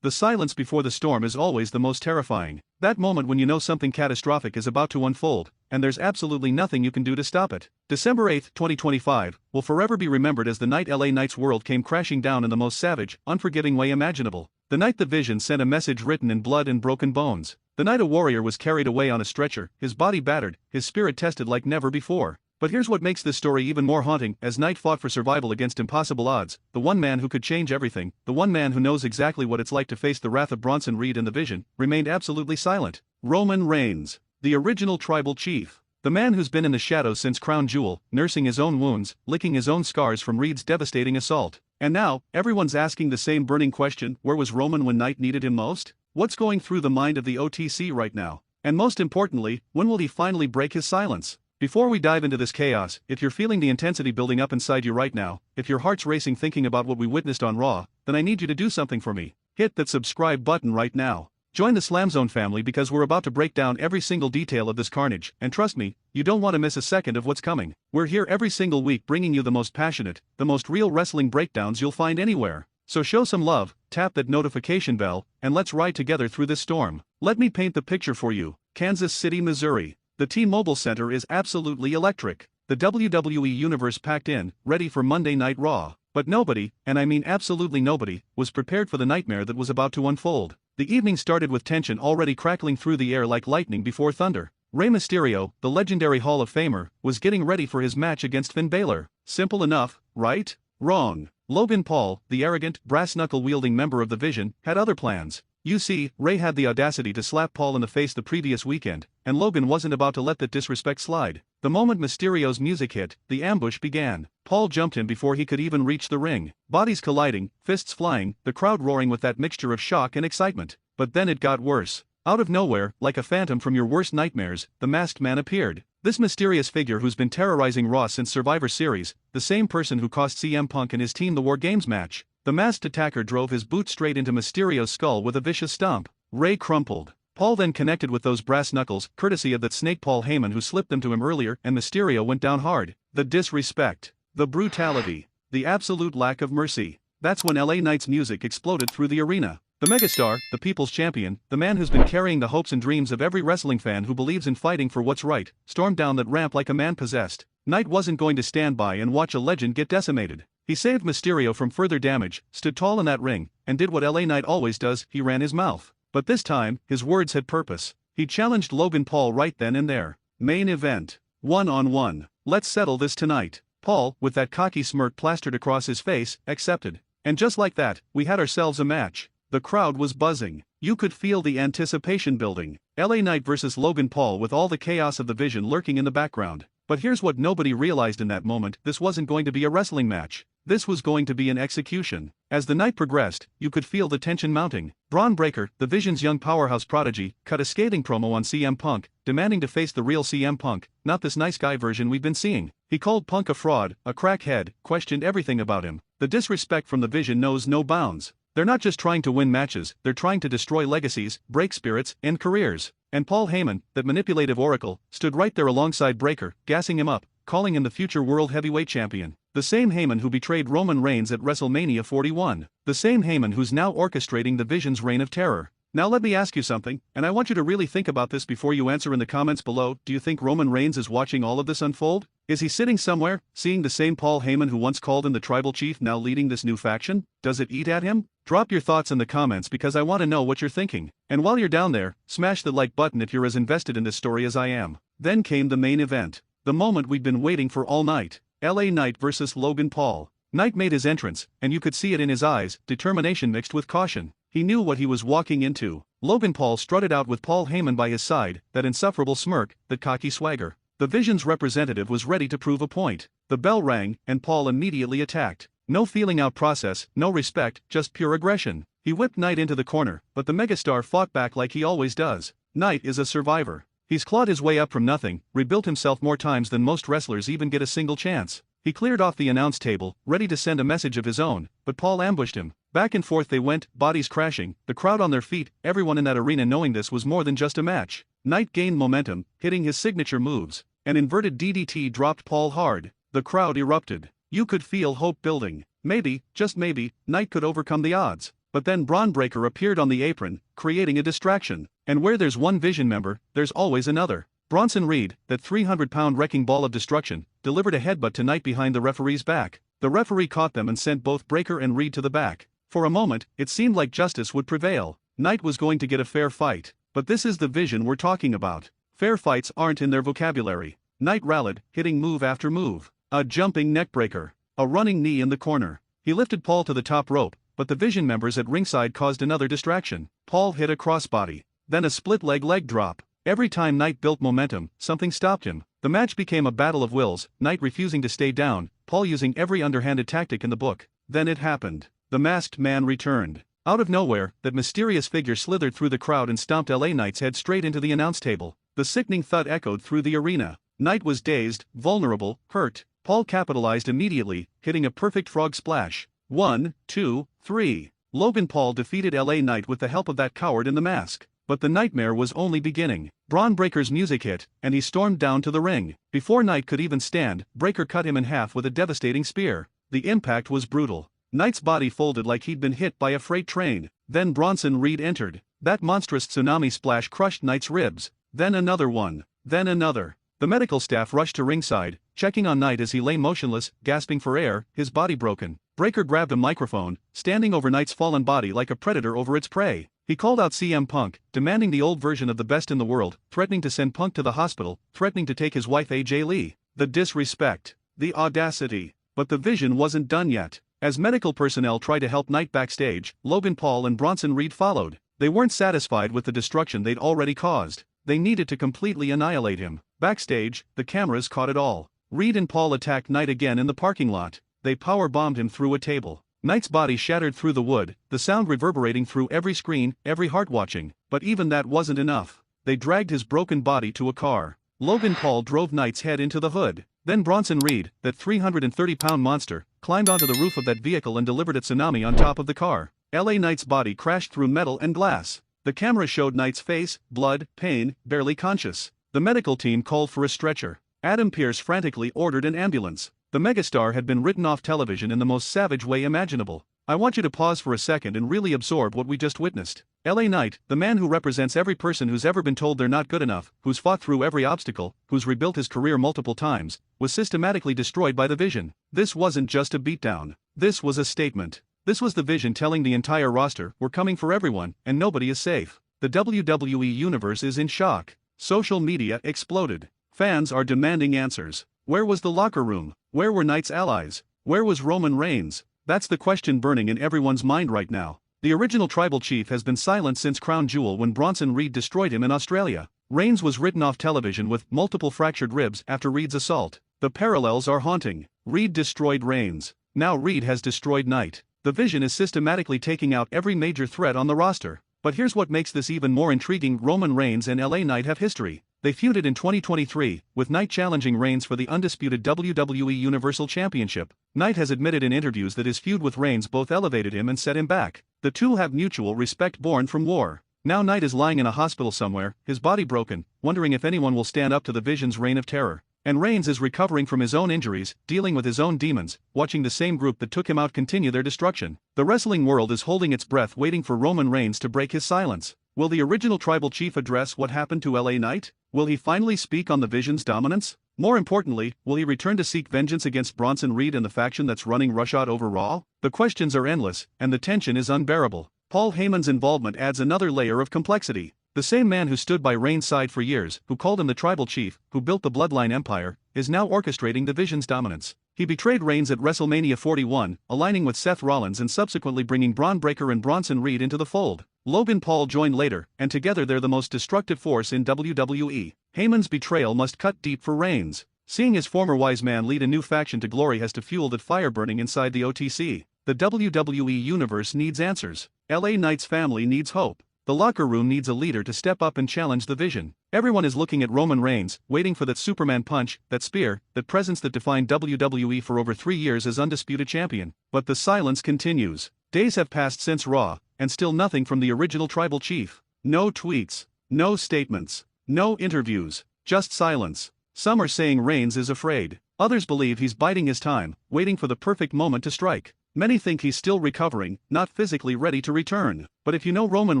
The silence before the storm is always the most terrifying. That moment when you know something catastrophic is about to unfold, and there's absolutely nothing you can do to stop it. December 8, 2025, will forever be remembered as the night LA Knight's world came crashing down in the most savage, unforgiving way imaginable. The night the Vision sent a message written in blood and broken bones. The night a warrior was carried away on a stretcher, his body battered, his spirit tested like never before. But here's what makes this story even more haunting. As Knight fought for survival against impossible odds, the one man who could change everything, the one man who knows exactly what it's like to face the wrath of Bronson Reed and the Vision, remained absolutely silent. Roman Reigns, the original tribal chief. The man who's been in the shadows since Crown Jewel, nursing his own wounds, licking his own scars from Reed's devastating assault. And now, everyone's asking the same burning question: where was Roman when Knight needed him most? What's going through the mind of the OTC right now? And most importantly, when will he finally break his silence? Before we dive into this chaos, if you're feeling the intensity building up inside you right now, if your heart's racing thinking about what we witnessed on Raw, then I need you to do something for me. Hit that subscribe button right now. Join the SLAMZONE family because we're about to break down every single detail of this carnage, and trust me, you don't want to miss a second of what's coming. We're here every single week bringing you the most passionate, the most real wrestling breakdowns you'll find anywhere. So show some love, tap that notification bell, and let's ride together through this storm. Let me paint the picture for you. Kansas City, Missouri. The T-Mobile Center is absolutely electric. The WWE Universe packed in, ready for Monday Night Raw. But nobody, and I mean absolutely nobody, was prepared for the nightmare that was about to unfold. The evening started with tension already crackling through the air like lightning before thunder. Rey Mysterio, the legendary Hall of Famer, was getting ready for his match against Finn Balor. Simple enough, right? Wrong. Logan Paul, the arrogant, brass-knuckle-wielding member of the Vision, had other plans. You see, Rey had the audacity to slap Paul in the face the previous weekend, and Logan wasn't about to let that disrespect slide. The moment Mysterio's music hit, the ambush began. Paul jumped him before he could even reach the ring. Bodies colliding, fists flying, the crowd roaring with that mixture of shock and excitement. But then it got worse. Out of nowhere, like a phantom from your worst nightmares, the masked man appeared. This mysterious figure who's been terrorizing Raw since Survivor Series, the same person who cost CM Punk and his team the War Games match. The masked attacker drove his boot straight into Mysterio's skull with a vicious stomp. Rey crumpled. Paul then connected with those brass knuckles, courtesy of that snake Paul Heyman who slipped them to him earlier, and Mysterio went down hard. The disrespect. The brutality. The absolute lack of mercy. That's when LA Knight's music exploded through the arena. The megastar, the people's champion, the man who's been carrying the hopes and dreams of every wrestling fan who believes in fighting for what's right, stormed down that ramp like a man possessed. Knight wasn't going to stand by and watch a legend get decimated. He saved Mysterio from further damage, stood tall in that ring, and did what LA Knight always does: he ran his mouth. But this time, his words had purpose. He challenged Logan Paul right then and there. Main event. One-on-one. Let's settle this tonight. Paul, with that cocky smirk plastered across his face, accepted. And just like that, we had ourselves a match. The crowd was buzzing. You could feel the anticipation building. LA Knight versus Logan Paul with all the chaos of the Vision lurking in the background. But here's what nobody realized in that moment: this wasn't going to be a wrestling match. This was going to be an execution. As the night progressed, you could feel the tension mounting. Braun Breaker, the Vision's young powerhouse prodigy, cut a scathing promo on CM Punk, demanding to face the real CM Punk, not this nice guy version we've been seeing. He called Punk a fraud, a crackhead, questioned everything about him. The disrespect from the Vision knows no bounds. They're not just trying to win matches, they're trying to destroy legacies, break spirits, end careers. And Paul Heyman, that manipulative oracle, stood right there alongside Breaker, gassing him up, calling him the future World Heavyweight Champion. The same Heyman who betrayed Roman Reigns at WrestleMania 41. The same Heyman who's now orchestrating the Vision's reign of terror. Now let me ask you something, and I want you to really think about this before you answer in the comments below. Do you think Roman Reigns is watching all of this unfold? Is he sitting somewhere, seeing the same Paul Heyman who once called him the tribal chief now leading this new faction? Does it eat at him? Drop your thoughts in the comments because I want to know what you're thinking. And while you're down there, smash the like button if you're as invested in this story as I am. Then came the main event. The moment we'd been waiting for all night. LA Knight versus Logan Paul. Knight made his entrance, and you could see it in his eyes, determination mixed with caution. He knew what he was walking into. Logan Paul strutted out with Paul Heyman by his side, that insufferable smirk, that cocky swagger. The Vision's representative was ready to prove a point. The bell rang, and Paul immediately attacked. No feeling out process, no respect, just pure aggression. He whipped Knight into the corner, but the megastar fought back like he always does. Knight is a survivor. He's clawed his way up from nothing, rebuilt himself more times than most wrestlers even get a single chance. He cleared off the announce table, ready to send a message of his own, but Paul ambushed him. Back and forth they went, bodies crashing, the crowd on their feet, everyone in that arena knowing this was more than just a match. Knight gained momentum, hitting his signature moves. An inverted DDT dropped Paul hard. The crowd erupted. You could feel hope building. Maybe, just maybe, Knight could overcome the odds. but then Braun Breaker appeared on the apron, creating a distraction. And where there's one Vision member, there's always another. Bronson Reed, that 300-pound wrecking ball of destruction, delivered a headbutt to Knight behind the referee's back. The referee caught them and sent both Breaker and Reed to the back. For a moment, it seemed like justice would prevail. Knight was going to get a fair fight. But this is the Vision we're talking about. Fair fights aren't in their vocabulary. Knight rallied, hitting move after move. A jumping neckbreaker. A running knee in the corner. He lifted Paul to the top rope, but the Vision members at ringside caused another distraction. Paul hit a crossbody. Then a split leg drop. Every time Knight built momentum, something stopped him. The match became a battle of wills, Knight refusing to stay down, Paul using every underhanded tactic in the book. Then it happened. The masked man returned. Out of nowhere, that mysterious figure slithered through the crowd and stomped LA Knight's head straight into the announce table. The sickening thud echoed through the arena. Knight was dazed, vulnerable, hurt. Paul capitalized immediately, hitting a perfect frog splash. 1, 2, 3. Logan Paul defeated LA Knight with the help of that coward in the mask. But the nightmare was only beginning. Braun Breaker's music hit, and he stormed down to the ring. Before Knight could even stand, Breaker cut him in half with a devastating spear. The impact was brutal. Knight's body folded like he'd been hit by a freight train. Then Bronson Reed entered. That monstrous tsunami splash crushed Knight's ribs. Then another one. Then another. The medical staff rushed to ringside, checking on Knight as he lay motionless, gasping for air, his body broken. Breaker grabbed a microphone, standing over Knight's fallen body like a predator over its prey. He called out CM Punk, demanding the old version of the best in the world, threatening to send Punk to the hospital, threatening to take his wife AJ Lee. The disrespect. The audacity. But the Vision wasn't done yet. As medical personnel tried to help Knight backstage, Logan Paul and Bronson Reed followed. They weren't satisfied with the destruction they'd already caused. They needed to completely annihilate him. Backstage, the cameras caught it all. Reed and Paul attacked Knight again in the parking lot. They power-bombed him through a table. Knight's body shattered through the wood, the sound reverberating through every screen, every heart watching. But even that wasn't enough. They dragged his broken body to a car. Logan Paul drove Knight's head into the hood. Then Bronson Reed, that 330-pound monster, climbed onto the roof of that vehicle and delivered a tsunami on top of the car. LA Knight's body crashed through metal and glass. The camera showed Knight's face, blood, pain, barely conscious. The medical team called for a stretcher. Adam Pearce frantically ordered an ambulance. The megastar had been written off television in the most savage way imaginable. I want you to pause for a second and really absorb what we just witnessed. LA Knight, the man who represents every person who's ever been told they're not good enough, who's fought through every obstacle, who's rebuilt his career multiple times, was systematically destroyed by the Vision. This wasn't just a beatdown. This was a statement. This was the Vision telling the entire roster, we're coming for everyone, and nobody is safe. The WWE Universe is in shock. Social media exploded. Fans are demanding answers. Where was the locker room? Where were Knight's allies? Where was Roman Reigns? That's the question burning in everyone's mind right now. The original tribal chief has been silent since Crown Jewel when Bronson Reed destroyed him in Australia. Reigns was written off television with multiple fractured ribs after Reed's assault. The parallels are haunting. Reed destroyed Reigns. Now Reed has destroyed Knight. The Vision is systematically taking out every major threat on the roster. But here's what makes this even more intriguing: Roman Reigns and LA Knight have history. They feuded in 2023, with Knight challenging Reigns for the undisputed WWE Universal Championship. Knight has admitted in interviews that his feud with Reigns both elevated him and set him back. The two have mutual respect born from war. Now Knight is lying in a hospital somewhere, his body broken, wondering if anyone will stand up to the Vision's reign of terror. And Reigns is recovering from his own injuries, dealing with his own demons, watching the same group that took him out continue their destruction. The wrestling world is holding its breath waiting for Roman Reigns to break his silence. Will the original tribal chief address what happened to LA Knight? Will he finally speak on the Vision's dominance? More importantly, will he return to seek vengeance against Bronson Reed and the faction that's running roughshod over Raw? The questions are endless, and the tension is unbearable. Paul Heyman's involvement adds another layer of complexity. The same man who stood by Reigns' side for years, who called him the tribal chief, who built the Bloodline Empire, is now orchestrating the Vision's dominance. He betrayed Reigns at WrestleMania 41, aligning with Seth Rollins and subsequently bringing Braun Breaker and Bronson Reed into the fold. Logan Paul joined later, and together they're the most destructive force in WWE. Heyman's betrayal must cut deep for Reigns. Seeing his former wise man lead a new faction to glory has to fuel that fire burning inside the OTC. The WWE Universe needs answers. LA Knight's family needs hope. The locker room needs a leader to step up and challenge the Vision. Everyone is looking at Roman Reigns, waiting for that Superman punch, that spear, that presence that defined WWE for over 3 years as undisputed champion. But the silence continues. Days have passed since Raw, and still nothing from the original tribal chief. No tweets, no statements, no interviews, just silence. Some are saying Reigns is afraid. Others believe he's biding his time, waiting for the perfect moment to strike. Many think he's still recovering, not physically ready to return. But if you know Roman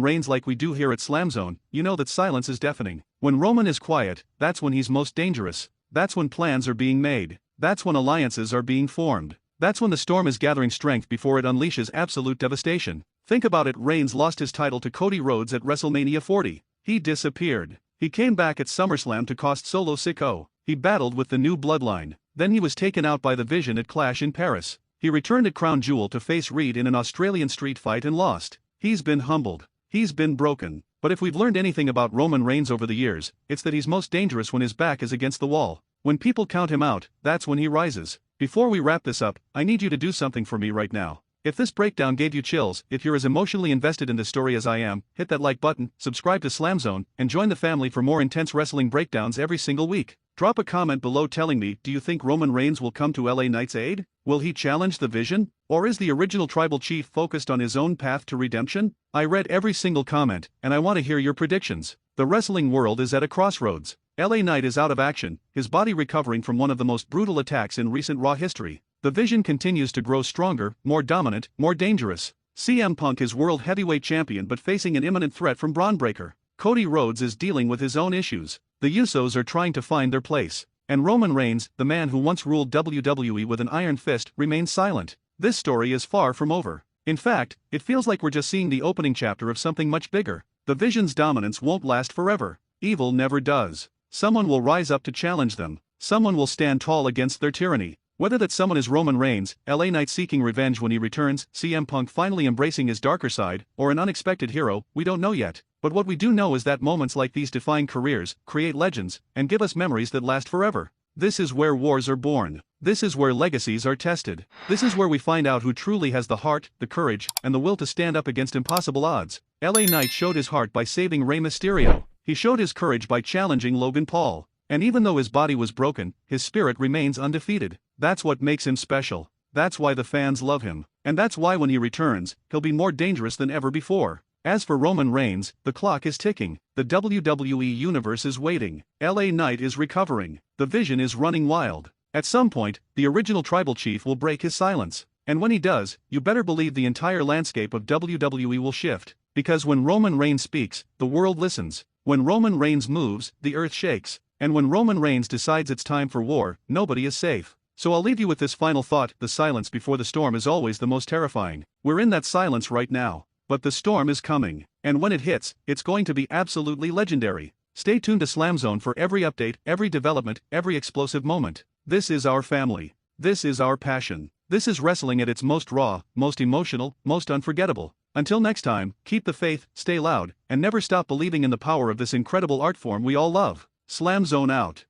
Reigns like we do here at SLAMZONE, you know that silence is deafening. When Roman is quiet, that's when he's most dangerous. That's when plans are being made. That's when alliances are being formed. That's when the storm is gathering strength before it unleashes absolute devastation. Think about it. Reigns lost his title to Cody Rhodes at WrestleMania 40. He disappeared. He came back at SummerSlam to cost Solo Sikoa. He battled with the new bloodline. Then he was taken out by the Vision at Clash in Paris. He returned at Crown Jewel to face Reed in an Australian street fight and lost. He's been humbled. He's been broken. But if we've learned anything about Roman Reigns over the years, it's that he's most dangerous when his back is against the wall. When people count him out, that's when he rises. Before we wrap this up, I need you to do something for me right now. If this breakdown gave you chills, if you're as emotionally invested in this story as I am, hit that like button, subscribe to SLAMZONE, and join the family for more intense wrestling breakdowns every single week. Drop a comment below telling me, do you think Roman Reigns will come to LA Knight's aid? Will he challenge the Vision? Or is the original tribal chief focused on his own path to redemption? I read every single comment, and I want to hear your predictions. The wrestling world is at a crossroads. LA Knight is out of action, his body recovering from one of the most brutal attacks in recent Raw history. The Vision continues to grow stronger, more dominant, more dangerous. CM Punk is World Heavyweight Champion but facing an imminent threat from Braun Breaker. Cody Rhodes is dealing with his own issues. The Usos are trying to find their place. And Roman Reigns, the man who once ruled WWE with an iron fist, remains silent. This story is far from over. In fact, it feels like we're just seeing the opening chapter of something much bigger. The Vision's dominance won't last forever. Evil never does. Someone will rise up to challenge them. Someone will stand tall against their tyranny. Whether that someone is Roman Reigns, LA Knight seeking revenge when he returns, CM Punk finally embracing his darker side, or an unexpected hero, we don't know yet. But what we do know is that moments like these define careers, create legends, and give us memories that last forever. This is where wars are born. This is where legacies are tested. This is where we find out who truly has the heart, the courage, and the will to stand up against impossible odds. LA Knight showed his heart by saving Rey Mysterio. He showed his courage by challenging Logan Paul. And even though his body was broken, his spirit remains undefeated. That's what makes him special. That's why the fans love him. And that's why when he returns, he'll be more dangerous than ever before. As for Roman Reigns, the clock is ticking. The WWE Universe is waiting. LA Knight is recovering. The Vision is running wild. At some point, the original tribal chief will break his silence. And when he does, you better believe the entire landscape of WWE will shift. Because when Roman Reigns speaks, the world listens. When Roman Reigns moves, the earth shakes. And when Roman Reigns decides it's time for war, nobody is safe. So I'll leave you with this final thought: the silence before the storm is always the most terrifying. We're in that silence right now. But the storm is coming. And when it hits, it's going to be absolutely legendary. Stay tuned to SLAMZONE for every update, every development, every explosive moment. This is our family. This is our passion. This is wrestling at its most raw, most emotional, most unforgettable. Until next time, keep the faith, stay loud, and never stop believing in the power of this incredible art form we all love. SLAMZONE out.